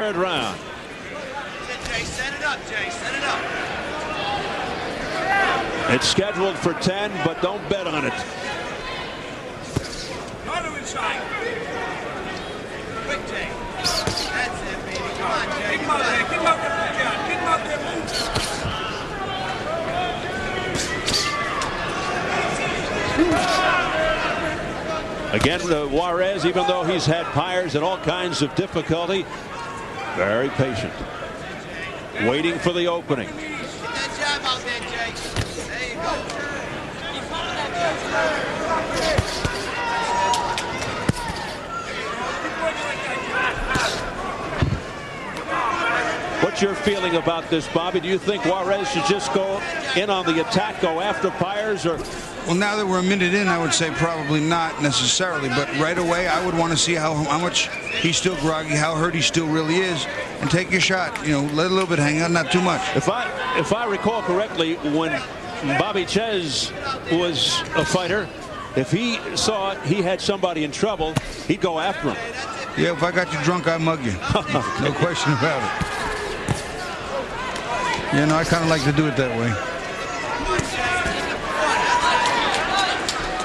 Third round. Jay, set it up, Jay. Set it up. It's scheduled for 10, but don't bet on it. Harder inside. Quick, Jay. That's it, baby. Come on, Jay. Kick him out there. Kick him out there, John. Kick him out there. Move. Again, Juarez, even though he's had Pires in all kinds of difficulty, very patient, waiting for the opening. Get that jab out there, Jay. There you go. What's your feeling about this, Bobby? Do you think Juarez should just go in on the attack, go after Pires, or? Well, now that we're a minute in, I would say probably not necessarily. But right away, I would want to see how much he's still groggy, how hurt he still really is, and take your shot. You know, let a little bit hang out, not too much. If I recall correctly, when Bobby Ches was a fighter, if he saw he had somebody in trouble, he'd go after him. Yeah, if I got you drunk, I'd mug you. No question about it. You know, I kind of like to do it that way.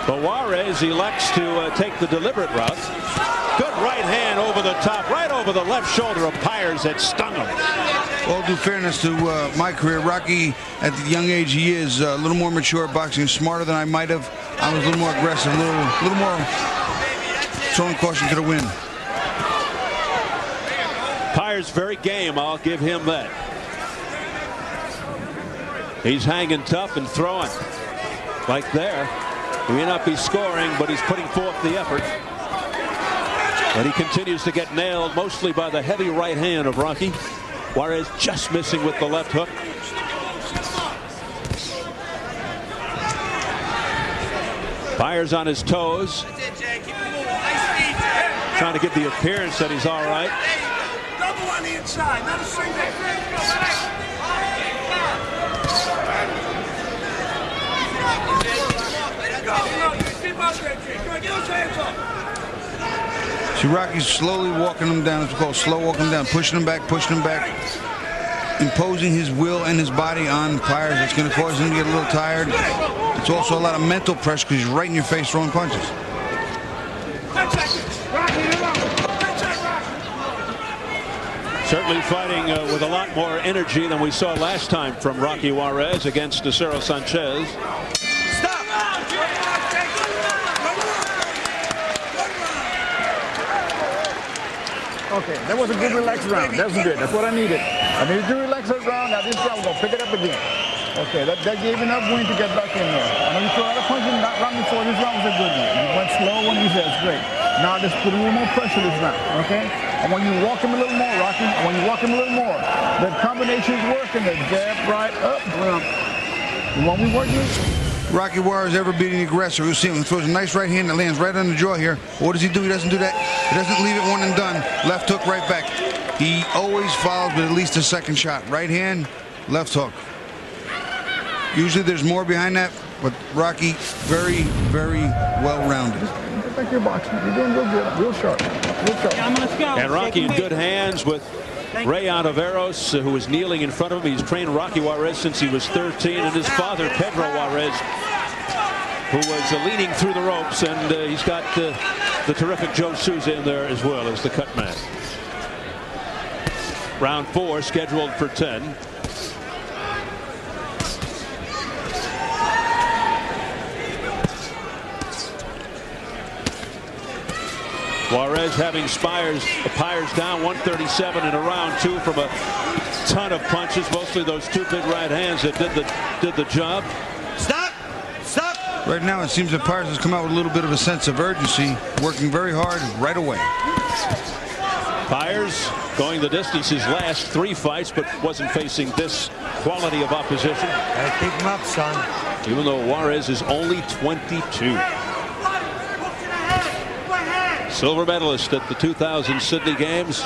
But Juarez elects to take the deliberate route. Good right hand over the top, right over the left shoulder of Pires that stung him. All due fairness to my career, Rocky, at the young age he is, a little more mature boxing, smarter than I might have. I was a little more aggressive, a little more throwing caution to the wind. Pires very game, I'll give him that. He's hanging tough and throwing like there. He may not be scoring, but he's putting forth the effort. But he continues to get nailed mostly by the heavy right hand of Rocky. Juarez just missing with the left hook. Pires on his toes, trying to get the appearance that he's all right. Double on the inside, not a single. See, Rocky's slowly walking him down. It's called slow walking him down, pushing him back, imposing his will and his body on Pires. It's going to cause him to get a little tired. It's also a lot of mental pressure because he's right in your face throwing punches. Certainly fighting with a lot more energy than we saw last time from Rocky Juarez against Cero Sanchez. Okay, that was a good relaxed round. That's good. That's what I needed. I needed to relax that round. Now this round, we're going to pick it up again. Okay, that gave enough wind to get back in there. I know you threw a lot of punches in that round before. This round was a good one. You went slow when you said it's great. Now just put a little more pressure this round, okay? And when you walk him a little more, Rocky, when you walk him a little more, the combination is working. The jab right up. You want me working? Rocky Juarez ever beating the aggressor. You'll see him. He throws a nice right hand that lands right on the jaw here. What does he do? He doesn't do that. He doesn't leave it one and done. Left hook right back. He always follows with at least a second shot. Right hand, left hook. Usually there's more behind that, but Rocky very, very well-rounded. Get back your boxing. You're doing real good. Real sharp. Real sharp. And Rocky in good hands with Ray Ontiveros, who was kneeling in front of him. He's trained Rocky Juarez since he was 13, and his father, Pedro Juarez, who was leaning through the ropes, and he's got the terrific Joe Souza in there as well as the cut man. Round 4 scheduled for 10. Juarez having Pires down 137 in a round 2 from a ton of punches, mostly those 2 big right hands that did the job. Stop! Stop! Right now it seems that Pires has come out with a little bit of a sense of urgency, working very hard right away. Pires going the distance his last 3 fights, but wasn't facing this quality of opposition. Gotta keep him up, son. Even though Juarez is only 22. Silver medalist at the 2000 Sydney Games,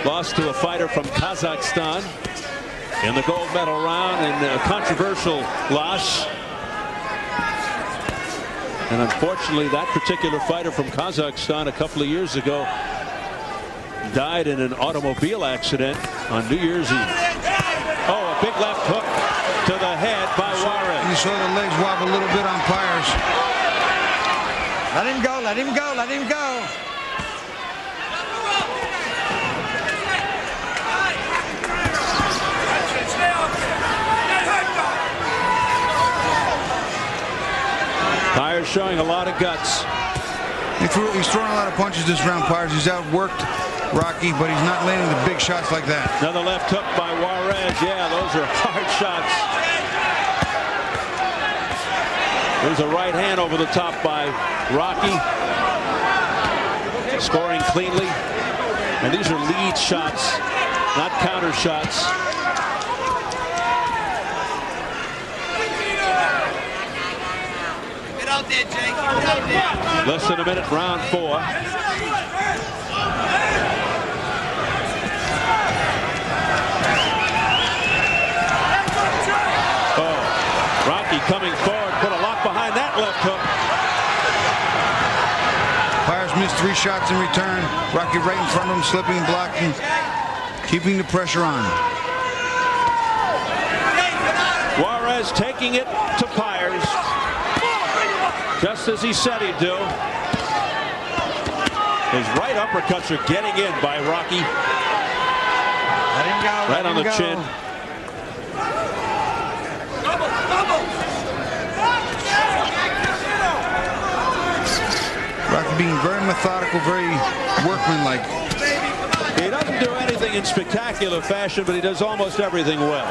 lost to a fighter from Kazakhstan in the gold medal round in a controversial loss. And unfortunately, that particular fighter from Kazakhstan a couple of years ago died in an automobile accident on New Year's Eve. Oh, a big left hook to the head by Juarez. You saw the legs wobble a little bit on Pires. Let him go, let him go, let him go. Pires showing a lot of guts. He's throwing a lot of punches this round, Pires. He's outworked Rocky, but he's not landing the big shots like that. Another left hook by Juarez. Yeah, those are hard shots. There's a right hand over the top by Rocky. Scoring cleanly. And these are lead shots, not counter shots. Get out there, Jake. Get out there. Less than a minute, round 4. Oh, Rocky coming forward, put a lock behind that left hook. Pires missed 3 shots in return. Rocky right in front of him, slipping and blocking, keeping the pressure on. Juarez taking it to Pires, just as he said he'd do. His right uppercuts are getting in by Rocky. Let him go. Right on the chin. Rocky being very methodical, very workmanlike. He doesn't do anything in spectacular fashion, but he does almost everything well.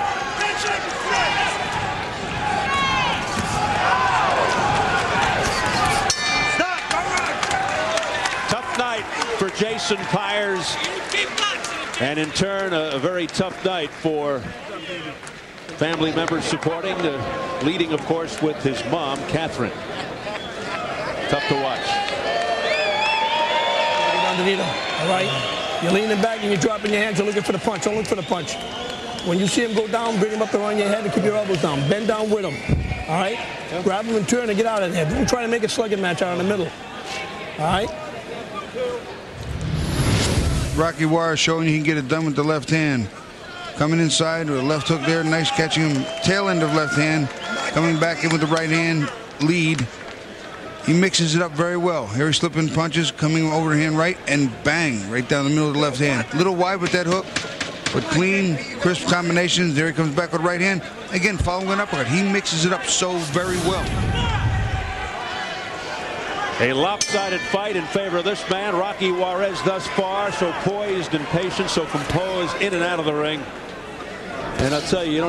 Tough night for Jason Pires, and in turn a very tough night for family members supporting, leading of course with his mom, Catherine. Tough to watch. Underneath him, all right? You're leaning back and you're dropping your hands. You're looking for the punch. Don't look for the punch. When you see him go down, bring him up around your head and keep your elbows down. Bend down with him, all right? Yeah. Grab him and turn and get out of there. Don't try to make a slugging match out in the middle, all right? Rocky Juarez showing you he can get it done with the left hand. Coming inside with a left hook there. Nice catching him. Tail end of left hand. Coming back in with the right hand lead. He mixes it up very well. Here he's slipping punches, coming overhand right, and bang, right down the middle of the left hand. A little wide with that hook, but clean, crisp combinations. There he comes back with right hand. Again, following an uppercut. He mixes it up so very well. A lopsided fight in favor of this man, Rocky Juarez, thus far. So poised and patient, so composed in and out of the ring. And I'll tell you, you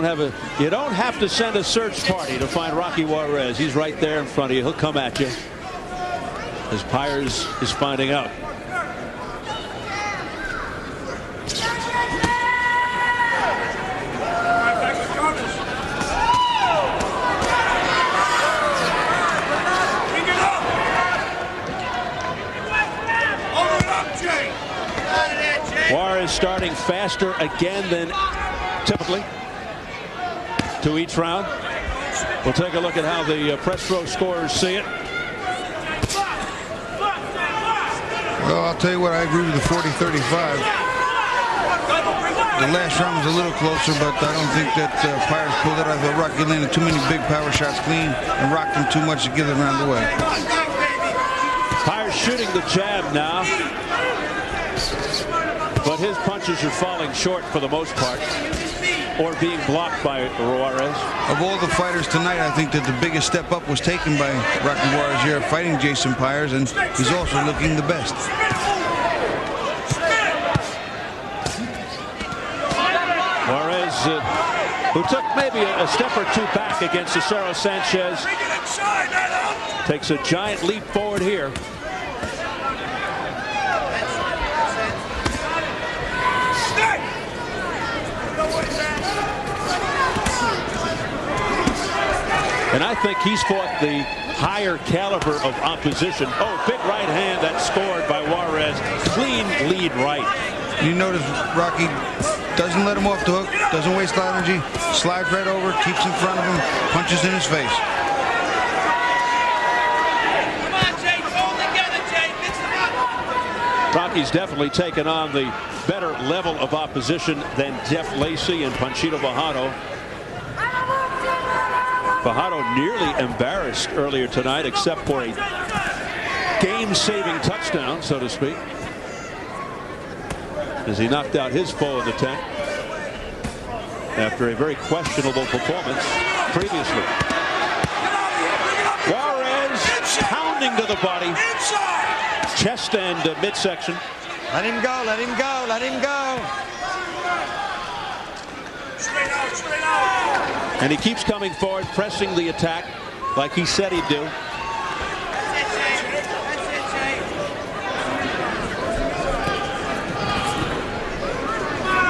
don't have to send a search party to find Rocky Juarez. He's right there in front of you. He'll come at you, as Pires is finding out. Juarez starting faster again than typically to each round. We'll take a look at how the press row scorers see it. Well, I'll tell you what, I agree with the 40-35. The last round was a little closer, but I don't think that Pires pulled it. I thought Rocky landed too many big power shots clean and rocked him too much to give the round away. Pires shooting the jab now, but his punches are falling short for the most part, or being blocked by Juarez. Of all the fighters tonight, I think that the biggest step up was taken by Rocky Juarez here, fighting Jason Pires, and he's also looking the best. Juarez, who took maybe a step or two back against Cicero Sanchez, takes a giant leap forward here. And I think he's fought the higher caliber of opposition. Oh, big right hand that scored by Juarez. Clean lead right. You notice Rocky doesn't let him off the hook, doesn't waste a lot of energy, slides right over, keeps in front of him, punches in his face. Come on, Jake. Hold together, Jake. Mix it up. Rocky's definitely taken on the better level of opposition than Jeff Lacey and Panchito Fajardo. Fajardo nearly embarrassed earlier tonight, except for a game-saving touchdown, so to speak, as he knocked out his foe in the tent after a very questionable performance previously. Juarez pounding to the body, chest and midsection. Let him go, let him go, let him go. Straight out. And he keeps coming forward, pressing the attack like he said he'd do. That's it, Jay.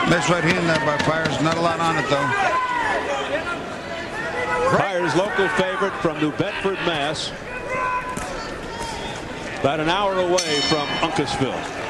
Nice right hand there by Pires. Not a lot on it, though. Pires, local favorite from New Bedford, Mass. About an hour away from Uncasville.